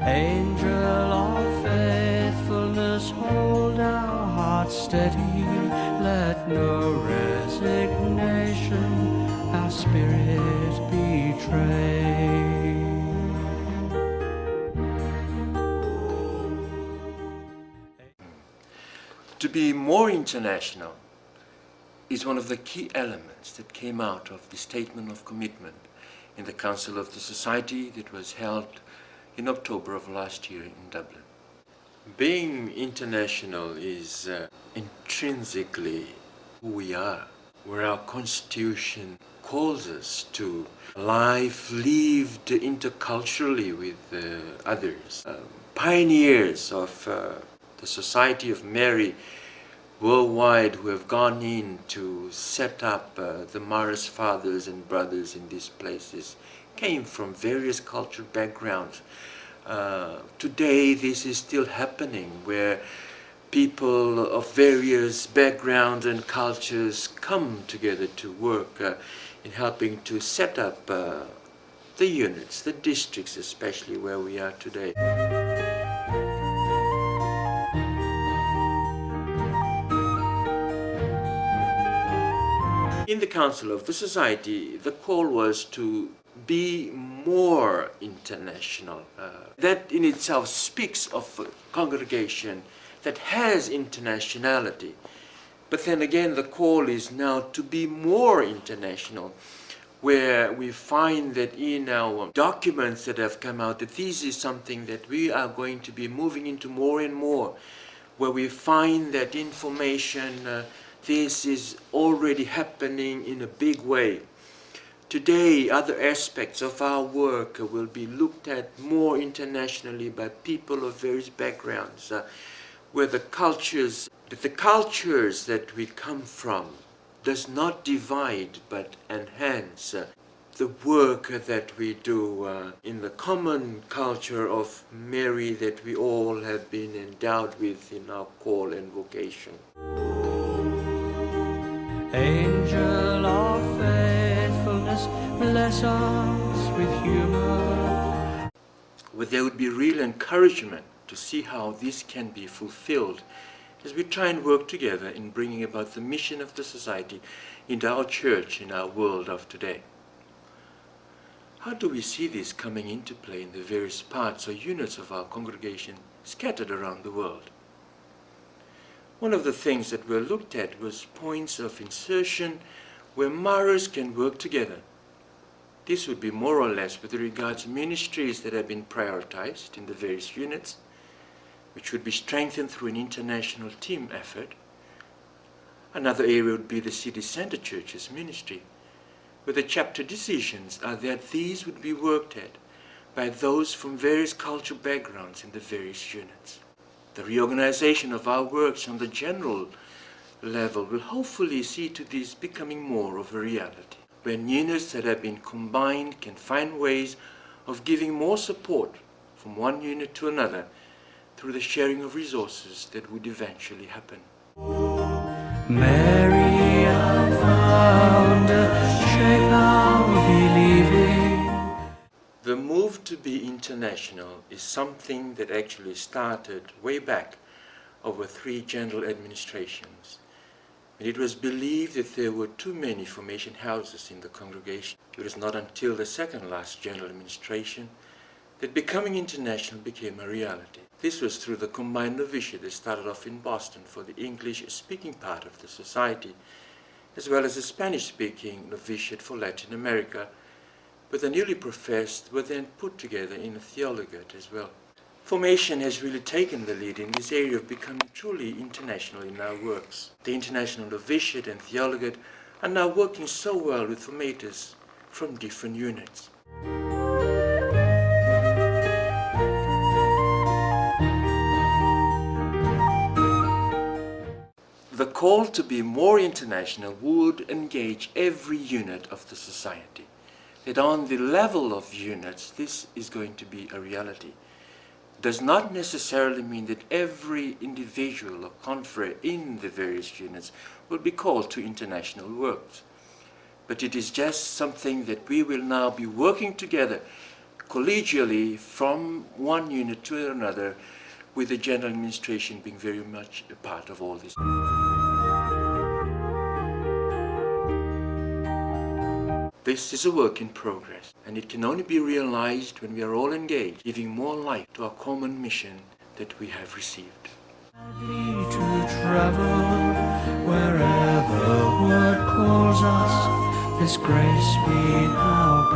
Angel of faithfulness, hold our hearts steady. Let no resignation our spirit betray. To be more international is one of the key elements that came out of the statement of commitment in the Council of the Society that was held in October of last year in Dublin. Being international is intrinsically who we are, where our Constitution calls us to life lived interculturally with others. Pioneers of the Society of Mary worldwide who have gone in to set up the Marist fathers and brothers in these places came from various cultural backgrounds. Today this is still happening, where people of various backgrounds and cultures come together to work in helping to set up the units, the districts especially where we are today. In the Council of the Society, the call was to be more international. That in itself speaks of a congregation that has internationality. But then again, the call is now to be more international, where we find that in our documents that have come out, that this is something that we are going to be moving into more and more, where we find that information, this is already happening in a big way. Today, other aspects of our work will be looked at more internationally by people of various backgrounds, where the cultures that we come from does not divide but enhance the work that we do in the common culture of Mary that we all have been endowed with in our call and vocation. Angel of faithfulness, bless us with humor. Where there would be real encouragement to see how this can be fulfilled as we try and work together in bringing about the mission of the society into our church, in our world of today. How do we see this coming into play in the various parts or units of our congregation scattered around the world? One of the things that were looked at was points of insertion where Marists can work together. This would be more or less with regards to ministries that have been prioritized in the various units, which would be strengthened through an international team effort. Another area would be the city center churches ministry, where the chapter decisions are that these would be worked at by those from various cultural backgrounds in the various units. The reorganization of our works on the general level will hopefully see to this becoming more of a reality, when units that have been combined can find ways of giving more support from one unit to another through the sharing of resources that would eventually happen. Mary, our founder, shape our believing. The move to be international is something that actually started way back over 3 general administrations. And it was believed that there were too many formation houses in the congregation. It was not until the second last general administration that becoming international became a reality. This was through the combined novitiate that started off in Boston for the English-speaking part of the society, as well as the Spanish-speaking novitiate for Latin America, but the newly professed were then put together in a theologate as well. Formation has really taken the lead in this area of becoming truly international in our works. The international novitiate and theologate are now working so well with formators from different units. The call to be more international would engage every unit of the society. That on the level of units, this is going to be a reality. Does not necessarily mean that every individual or confrere in the various units will be called to international works. But it is just something that we will now be working together, collegially from one unit to another, with the general administration being very much a part of all this. This is a work in progress, and it can only be realized when we are all engaged, giving more life to our common mission that we have received. To travel wherever word calls us, this grace we now